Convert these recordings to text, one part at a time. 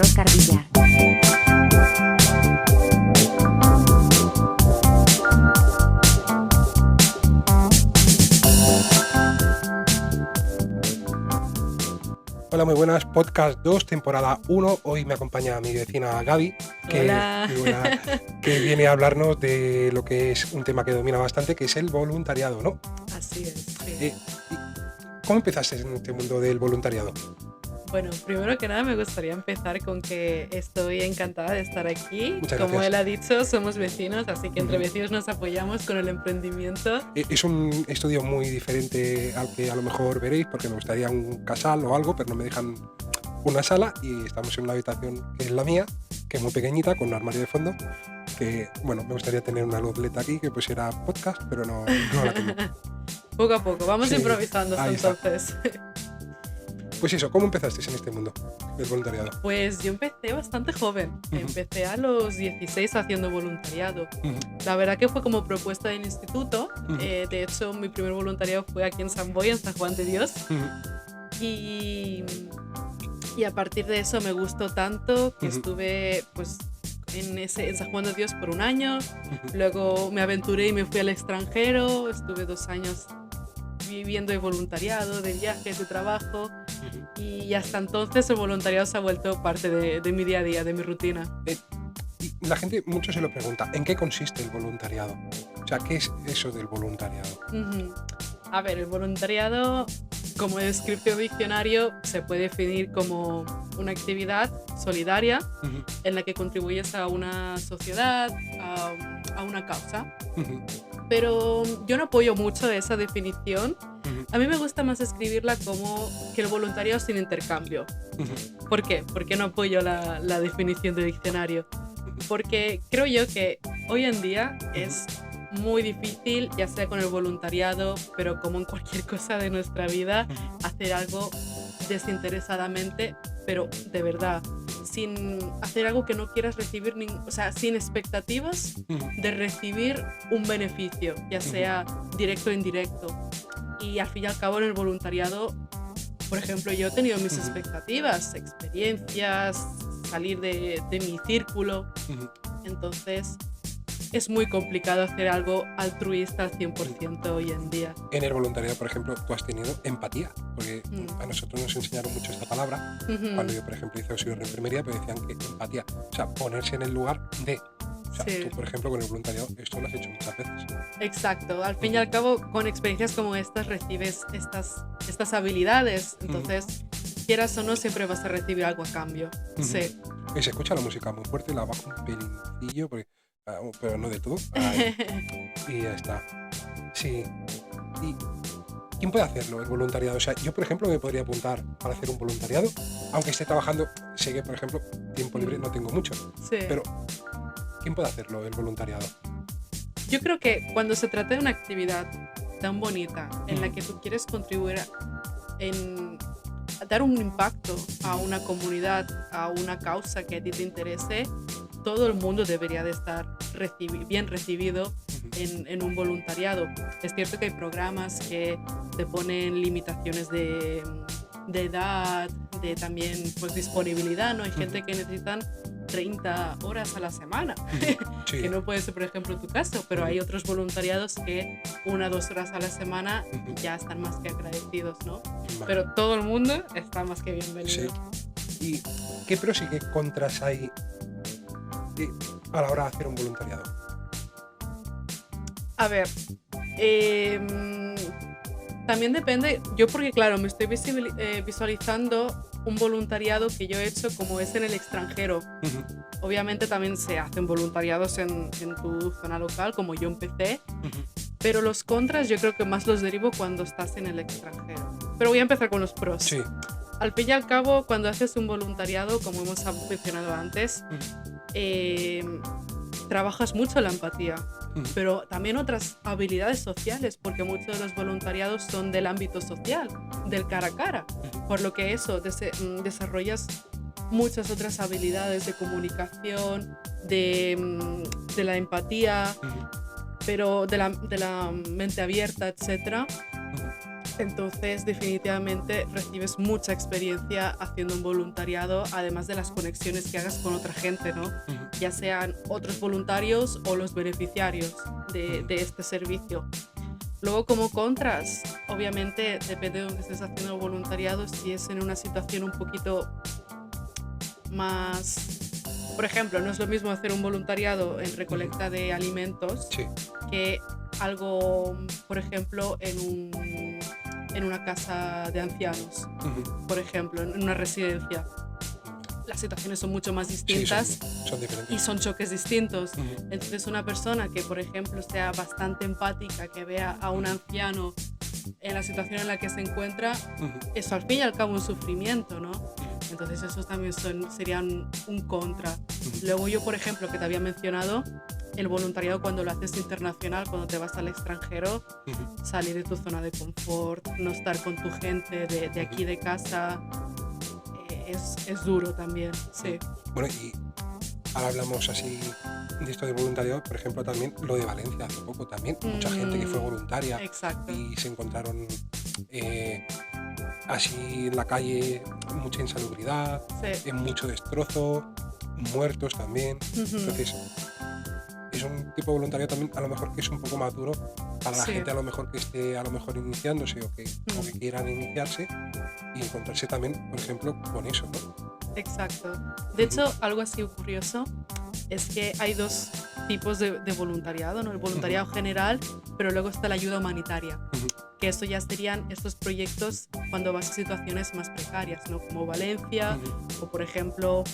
Óscar Villar. Hola, muy buenas. Podcast 2, temporada 1. Hoy me acompaña mi vecina Gaby, Hola. que viene a hablarnos de lo que es un tema que domina bastante, que es el voluntariado, ¿no? Así es, sí. ¿Cómo empezaste en este mundo del voluntariado? Bueno, primero que nada me gustaría empezar con que estoy encantada de estar aquí. Muchas Como gracias. él ha dicho, somos vecinos, así que entre vecinos nos apoyamos con el emprendimiento. Es un estudio muy diferente al que a lo mejor veréis, porque me gustaría un casal o algo, pero no me dejan una sala y estamos en una habitación que es la mía, que es muy pequeñita, con un armario de fondo, que, bueno, me gustaría tener una luz LED aquí que pusiera podcast, pero no la tengo. Poco a poco, vamos Sí, improvisando ahí está. entonces. Pues eso, ¿cómo empezaste en este mundo del voluntariado? Pues yo empecé bastante joven. Empecé a los 16 haciendo voluntariado. La verdad que fue como propuesta del instituto. De hecho, mi primer voluntariado fue aquí en San Boi, en San Juan de Dios. Y a partir de eso me gustó tanto que estuve pues en San Juan de Dios por un año. Luego me aventuré y me fui al extranjero. Estuve 2 años viviendo de voluntariado, de viajes, de trabajo. Y hasta entonces el voluntariado se ha vuelto parte de mi día a día, de mi rutina. Y la gente mucho se lo pregunta, ¿en qué consiste el voluntariado? O sea, ¿qué es eso del voluntariado? A ver, el voluntariado, como descripción diccionario, se puede definir como una actividad solidaria en la que contribuyes a una sociedad, a una causa. Pero yo no apoyo mucho esa definición. A mí me gusta más escribirla como que el voluntariado es sin intercambio. ¿Por qué? ¿Por qué no apoyo la definición de diccionario? Porque creo yo que hoy en día es muy difícil, ya sea con el voluntariado, pero como en cualquier cosa de nuestra vida, hacer algo desinteresadamente, pero de verdad, sin hacer algo que no quieras recibir, o sea, sin expectativas de recibir un beneficio, ya sea directo o indirecto. Y al fin y al cabo en el voluntariado, por ejemplo, yo he tenido mis expectativas, experiencias, salir de mi círculo. Entonces es muy complicado hacer algo altruista al 100% hoy en día. En el voluntariado, por ejemplo, tú has tenido empatía, porque a nosotros nos enseñaron mucho esta palabra. Cuando yo, por ejemplo, hice auxiliar de enfermería, pues decían que empatía, o sea, ponerse en el lugar de... O sea, tú, por ejemplo, con el voluntariado, esto lo has hecho muchas veces. Exacto. Al fin y al cabo, con experiencias como estas, recibes estas habilidades. Entonces, quieras o no, siempre vas a recibir algo a cambio. Sí. Y se escucha la música muy fuerte, la bajo un pelincillo, pero no de todo. Y ya está. Sí. ¿Y quién puede hacerlo, el voluntariado? O sea, yo, por ejemplo, me podría apuntar para hacer un voluntariado, aunque esté trabajando. Sé que, por ejemplo, tiempo libre no tengo mucho. Sí. Pero ¿quién puede hacerlo, el voluntariado? Yo creo que cuando se trata de una actividad tan bonita en la que tú quieres contribuir en dar un impacto a una comunidad, a una causa que a ti te interese, todo el mundo debería de estar bien recibido en un voluntariado. Es cierto que hay programas que te ponen limitaciones de edad, de también pues disponibilidad, ¿no? Hay gente que necesitan 30 horas a la semana, Sí. que no puede ser, por ejemplo, tu caso, pero hay otros voluntariados que 1 o 2 horas a la semana ya están más que agradecidos, ¿no? Vale. Pero todo el mundo está más que bienvenido. Sí. ¿Y qué pros y qué contras hay a la hora de hacer un voluntariado? A ver, también depende, yo porque claro, me estoy visualizando un voluntariado que yo he hecho como es en el extranjero. Obviamente también se hacen voluntariados en tu zona local, como yo empecé, pero los contras yo creo que más los derivo cuando estás en el extranjero. Pero voy a empezar con los pros. Sí. Al fin y al cabo, cuando haces un voluntariado, como hemos mencionado antes, trabajas mucho la empatía, pero también otras habilidades sociales, porque muchos de los voluntariados son del ámbito social, del cara a cara, por lo que eso, desarrollas muchas otras habilidades de comunicación, de la empatía, pero de la mente abierta, etc. Entonces, definitivamente recibes mucha experiencia haciendo un voluntariado, además de las conexiones que hagas con otra gente, ¿no? Ujú, Ya sean otros voluntarios o los beneficiarios de este servicio. Luego, como contras, obviamente depende de dónde estés haciendo el voluntariado, si es en una situación un poquito más... Por ejemplo, no es lo mismo hacer un voluntariado en ujú. recolecta de alimentos Sí. que algo, por ejemplo, en una casa de ancianos, Ujú. por ejemplo, en una residencia. Las situaciones son mucho más Sí, son, distintas son y diferentes. son choques distintos. Ujú, Entonces, una persona que, por ejemplo, sea bastante empática, que vea a un ujú, anciano en la situación en la que se encuentra, ujú, eso al fin y al cabo es un sufrimiento, ¿no? ujú, Entonces, esos también serían un contra. ujú, Luego yo, por ejemplo, que te había mencionado, el voluntariado cuando lo haces internacional, cuando te vas al extranjero, ujú, salir de tu zona de confort, no estar con tu gente de ujú, aquí de casa, es duro también, ujú. sí. Bueno, y ahora hablamos así de esto de voluntariado, por ejemplo, también lo de Valencia hace poco también. Mucha gente que fue Mm, voluntaria exacto, y se encontraron eh, así en la calle mucha insalubridad, sí. mucho destrozo, muertos también. Ujú, Entonces, es un tipo de voluntariado también a lo mejor que es un poco más duro para la sí. gente a lo mejor que esté a lo mejor iniciándose o que Mm, quieran iniciarse y encontrarse también, por ejemplo, con eso, ¿no? exacto. De Ujú, hecho, algo así curioso es que hay dos tipos de voluntariado, ¿no? El ujú, voluntariado general, pero luego está la ayuda humanitaria, ujú, que eso ya serían estos proyectos cuando vas a situaciones más precarias, ¿no? Como Valencia ujú. o, por ejemplo,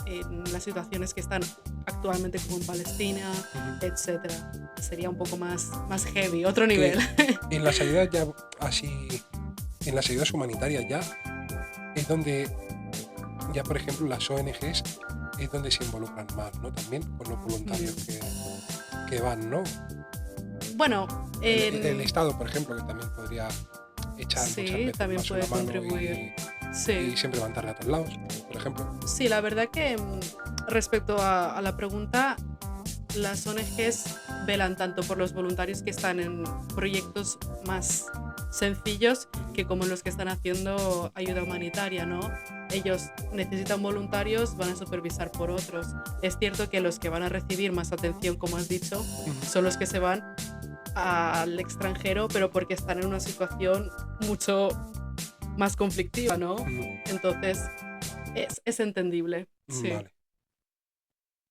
en las situaciones que están actualmente como en Palestina, Ujú. etcétera. Sería un poco más heavy, otro Que nivel. en las ayudas ya así, en las ayudas humanitarias ya es donde ya, por ejemplo, las ONGs es donde se involucran más, ¿no? También con los voluntarios Mm, que van, ¿no? Bueno, El Estado, por ejemplo, que también podría echar muchas sí, veces también más una puede mano contribuir. Sí. y siempre levantarle a todos lados, por ejemplo. Sí, la verdad que respecto a la pregunta, las ONGs velan tanto por los voluntarios que están en proyectos más sencillos Ujú, que como los que están haciendo ayuda humanitaria, ¿no? Ellos necesitan voluntarios, van a supervisar por otros. Es cierto que los que van a recibir más atención, como has dicho, ujú, son los que se van al extranjero, pero porque están en una situación mucho más conflictiva, ¿no? ujú. Entonces, es entendible, sí. Vale.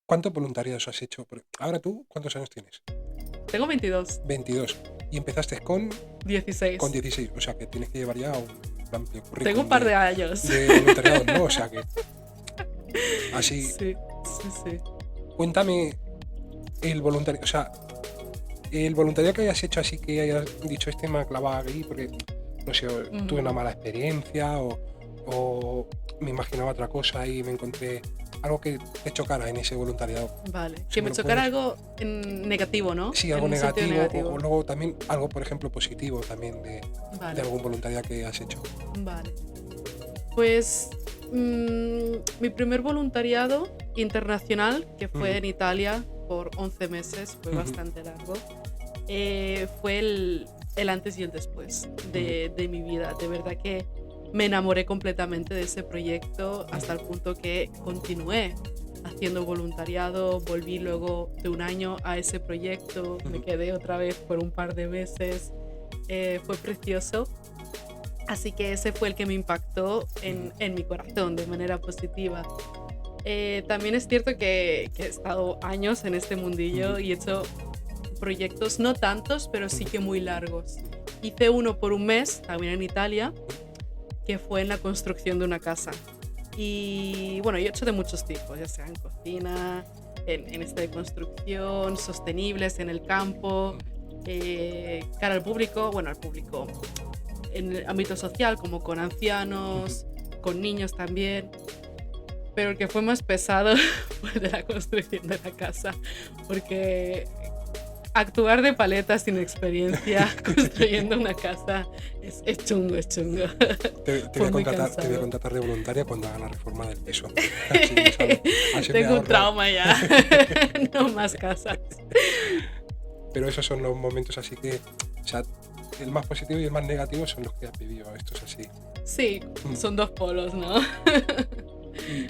¿Cuántos voluntariados has hecho? Porque ahora tú, ¿cuántos años tienes? Tengo 22, 22. Y empezaste con 16. 16. O sea que tienes que llevar ya un amplio Tengo un currículum par de años. de voluntariado, ¿no? O sea que así, Sí, sí, sí. cuéntame el voluntario, o sea, el voluntariado que hayas hecho así que hayas dicho este me ha clavado aquí porque, no sé, o tuve una Ujú. mala experiencia o me imaginaba otra cosa y me encontré algo que te chocara en ese voluntariado. Vale. Si Que me me lo chocara puedes, algo negativo, ¿no? sí, En algo un sentido negativo o negativo. luego también algo, por ejemplo, positivo también de Vale, algún voluntariado que has hecho. vale. Pues mi primer voluntariado internacional, que fue Ujú, en Italia por 11 meses, fue ujú, bastante largo, fue el antes y el después ujú, de mi vida. De verdad que me enamoré completamente de ese proyecto hasta el ujú, punto que continué haciendo voluntariado, volví luego de un año a ese proyecto, me ujú, quedé otra vez por un par de meses, fue precioso. Así que ese fue el que me impactó ujú, en mi corazón de manera positiva. También es cierto que he estado años en este ujú, mundillo y he hecho proyectos, no tantos, pero sí ujú, que muy largos. Hice uno por un mes, también en Italia, que fue en la construcción de una casa. Y bueno, yo he hecho de muchos tipos, ya sea en cocina, en este de construcción, sostenibles en el campo, ujú, cara al público, bueno, al público en el ámbito social, como con ujú. ancianos, con niños también. Pero el que fue más pesado fue el de la construcción de la casa, porque actuar de paleta sin experiencia construyendo una casa es chungo, es chungo. Te voy Fue a muy contratar, te voy a cansado. contratar de voluntaria cuando haga la reforma del piso. Así, ¿sabes? Así me Tengo un ahorro. trauma ya. No más casas. Pero esos son los momentos así que, o sea, el más positivo y el más negativo son los que has vivido. Esto es así. Sí, son dos polos, ¿no? Y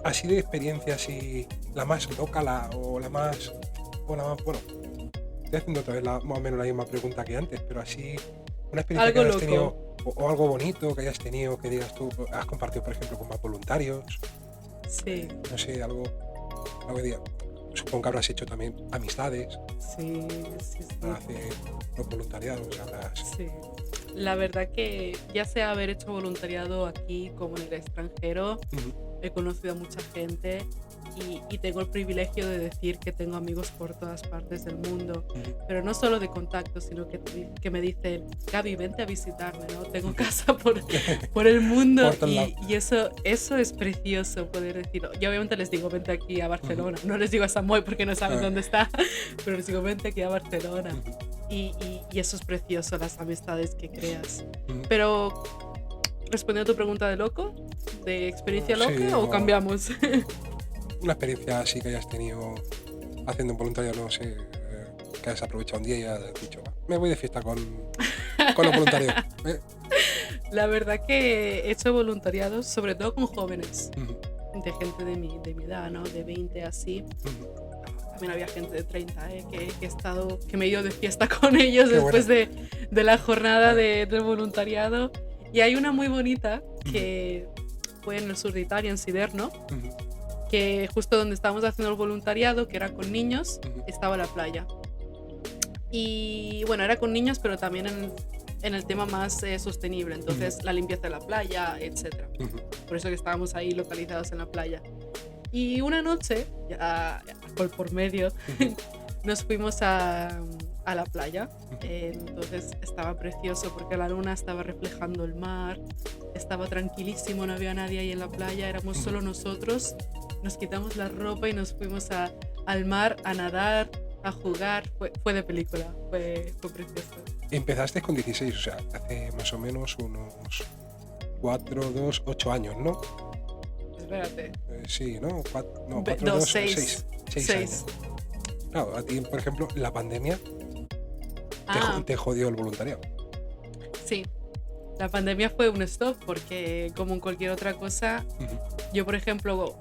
así de experiencia, así, la más loca o la más... Bueno, estoy haciendo otra vez más o menos la misma pregunta que antes, pero así, una experiencia que Algo hayas tenido, loco. o algo bonito que hayas tenido, que digas tú, has compartido, por ejemplo, con más voluntarios, Sí, no sé, algo que diga. Supongo que habrás hecho también amistades sí, sí, para sí. hacer los voluntariados, Sí. La verdad que ya sea haber hecho voluntariado aquí como en el extranjero, Ujú, he conocido a mucha gente y tengo el privilegio de decir que tengo amigos por todas partes del mundo, ujú, pero no solo de contacto, sino que me dicen, Gaby, vente a visitarme, ¿no? Tengo ujú. casa por el mundo Por todos lados. y eso es precioso poder decirlo. Yo obviamente les digo, vente aquí a Ujú, Barcelona, no les digo a Samoy porque no saben ah, dónde está, pero les digo, vente aquí a Barcelona. ujú, Y eso es precioso, las amistades que creas. ujú. Pero, respondiendo a tu pregunta de loco, ¿de experiencia Sí, loca o cambiamos? una experiencia así que hayas tenido haciendo un voluntariado, no sé, que hayas aprovechado un día y hayas dicho, "Va, me voy de fiesta con los voluntarios". La verdad que he hecho voluntariados, sobre todo con jóvenes, Ujú, de gente de mi edad, ¿no? De 20 así. ujú. También había gente de 30, que me he ido de fiesta con ellos Qué bueno. después de la jornada Ah, de voluntariado. Y hay una muy bonita ujú, que fue en el sur de Italia, en Siderno, ujú, que justo donde estábamos haciendo el voluntariado, que era con niños, ujú, estaba la playa. Y bueno, era con niños, pero también en el tema más sostenible, ujú, entonces la limpieza de la playa, etc. ujú, Por eso que estábamos ahí localizados en la playa. Y una noche, ya por medio, ujú, nos fuimos a la playa. ujú, Entonces estaba precioso porque la luna estaba reflejando el mar, estaba tranquilísimo, no había nadie ahí en la playa, éramos ujú. solo nosotros. Nos quitamos la ropa y nos fuimos al mar a nadar, a jugar. Fue de película, fue precioso. Empezaste con 16, o sea, hace más o menos unos 4, 2, 8 años, ¿no? Espérate. Sí, ¿no? No, 4, Dos, 2, seis. 6, 6 años. Seis. Claro, a ti, por ejemplo, la pandemia Ah, te jodió el voluntariado. sí. La pandemia fue un stop porque como en cualquier otra cosa, Ujú, yo por ejemplo,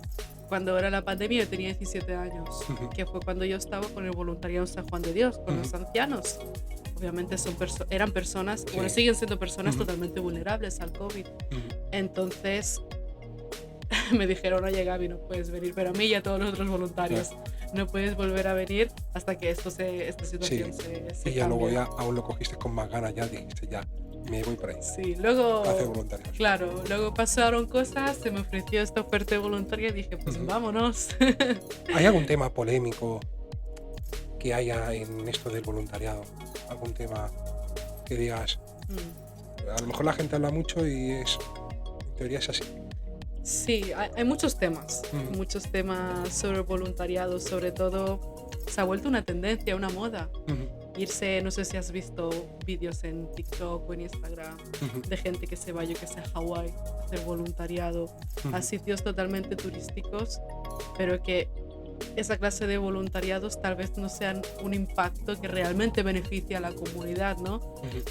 cuando era la pandemia yo tenía 17 años, ujú, que fue cuando yo estaba con el voluntariado en San Juan de Dios, con ujú. los ancianos. Obviamente eran personas, bueno, Sí. siguen siendo personas Ujú, totalmente vulnerables al COVID. ujú. Entonces me dijeron, oye Gaby, no puedes venir, pero a mí y a todos los otros Claro. voluntarios, no puedes volver a venir hasta que esta Sí. situación se Y ya luego cambie. ya aún lo cogiste con más ganas, ya dijiste, ya, me voy por ahí, Sí, a hacer luego, voluntarios. claro, luego pasaron cosas, se me ofreció esta oferta voluntaria y dije, pues Ujú. vámonos. ¿Hay algún tema polémico que haya en esto del voluntariado? ¿Algún tema que digas, Mm. a lo mejor la gente habla mucho y en teoría es así? Sí, hay Ujú, muchos temas sobre el voluntariado, sobre todo se ha vuelto una tendencia, una moda. ujú, Irse, no sé si has visto vídeos en TikTok o en Instagram ujú, de gente que se va, yo que sé, a Hawái a hacer voluntariado, a ujú, sitios totalmente turísticos, pero que esa clase de voluntariados tal vez no sean un impacto que realmente beneficie a la comunidad, ¿no? ujú,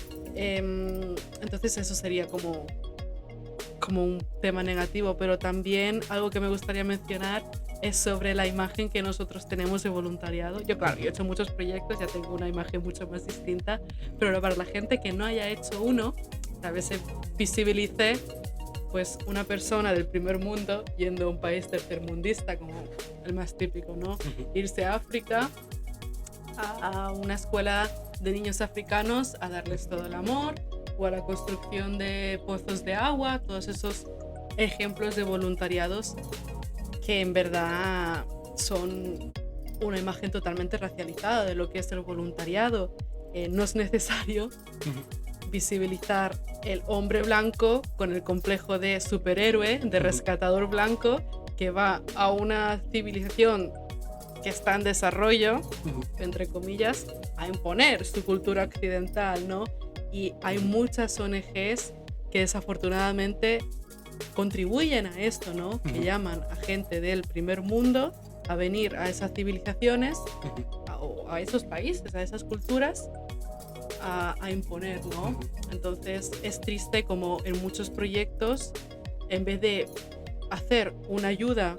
Entonces eso sería como un tema negativo, pero también algo que me gustaría mencionar es sobre la imagen que nosotros tenemos de voluntariado. Yo, claro, yo he ujú, hecho muchos proyectos, ya tengo una imagen mucho más distinta, pero para la gente que no haya hecho uno, tal vez se visibilice pues una persona del primer mundo yendo a un país tercermundista, como el más típico, ¿no? ujú, Irse a África, a una escuela de niños africanos a darles todo el amor, o a la construcción de pozos de agua, todos esos ejemplos de voluntariados que en verdad son una imagen totalmente racializada de lo que es el voluntariado. No es necesario ujú, visibilizar el hombre blanco con el complejo de superhéroe, de ujú, rescatador blanco, que va a una civilización que está en desarrollo, ujú, entre comillas, a imponer su cultura occidental, ¿no? Y hay ujú, muchas ONGs que desafortunadamente contribuyen a esto, ¿no? Que ujú, llaman a gente del primer mundo a venir a esas civilizaciones ujú. o a esos países, a esas culturas, a imponer, ¿no? Ujú. Entonces es triste como en muchos proyectos, en vez de hacer una ayuda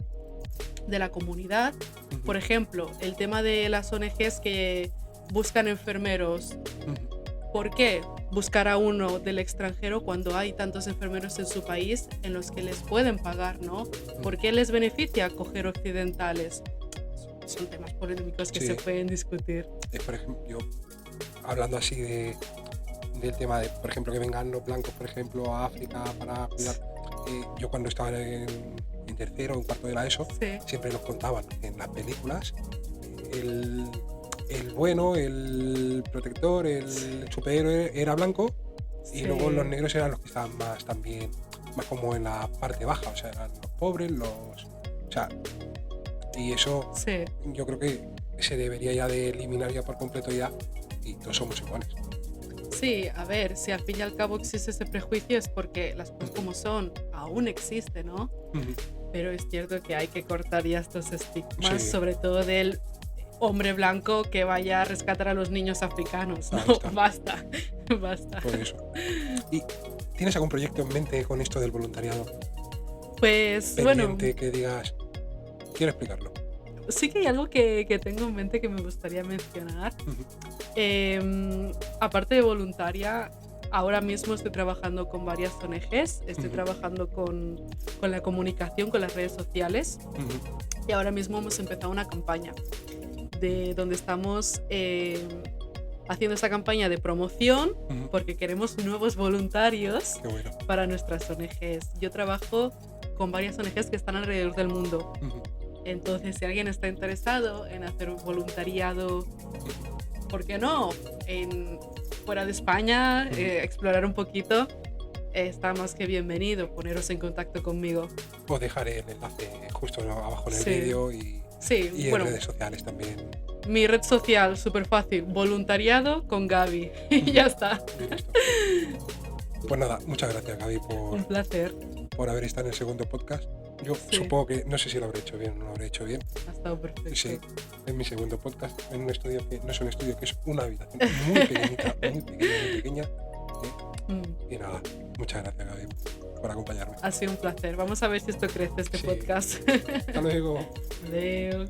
de la comunidad, Ujú. por ejemplo, el tema de las ONGs que buscan enfermeros. Ujú. ¿Por qué buscar a uno del extranjero cuando hay tantos enfermeros en su país en los que les pueden pagar, ¿no? ¿Por qué les beneficia coger occidentales? Son temas polémicos que Sí. se pueden discutir. Por ejemplo, yo hablando así del tema de, por ejemplo, que vengan los blancos, por ejemplo, a África para cuidar. Yo cuando estaba en tercero o en cuarto de la ESO, Sí, siempre nos contaban en las películas el, el bueno, el protector, el superhéroe era blanco y luego los sí, negros eran los que estaban más también, más como en la parte baja, o sea, eran los pobres, o sea, y eso sí. yo creo que se debería ya de eliminar ya por completo ya y todos somos iguales. Sí, a ver, si al fin y al cabo existe ese prejuicio es porque las cosas como son aún existe, ¿no? Ujú. Pero es cierto que hay que cortar ya estos estigmas, Sí. sobre todo del hombre blanco que vaya a rescatar a los niños africanos, Ahí ¿no? está. Basta, basta. Por eso. ¿Y tienes algún proyecto en mente con esto del voluntariado? Pues bueno, Pendiente que digas, quiero explicarlo. sí que hay algo que tengo en mente que me gustaría mencionar. Ujú. Aparte de voluntaria, ahora mismo estoy trabajando con varias ONGs, estoy Ujú. trabajando con la comunicación, con las redes sociales, Ujú. y ahora mismo hemos empezado una campaña de donde estamos haciendo esta campaña de promoción Ujú. porque queremos nuevos voluntarios Qué bueno. para nuestras ONGs. Yo trabajo con varias ONGs que están alrededor del mundo. Ujú. Entonces, si alguien está interesado en hacer un voluntariado, ¿por qué no? Fuera de España, Ujú. explorar un poquito, está más que bienvenido. Poneros en contacto conmigo. Os dejaré el enlace justo abajo en el Sí, vídeo y sí, en bueno, redes sociales también. mi red social, súper fácil, voluntariado con Gaby. Y ya está. Y listo. Pues nada, muchas gracias Gaby Un placer. por haber estado en el segundo podcast. Yo Sí, supongo que no sé si lo habré hecho bien o no lo habré hecho bien. ha estado perfecto. Sí, es mi segundo podcast en un estudio que no es un estudio, que es una habitación muy pequeñita, muy pequeña, muy pequeña. Mm, Y nada, muchas gracias Gaby por acompañarme. Ha sido un placer. Vamos a ver si esto crece, este Sí. podcast. Hasta luego. Adeu.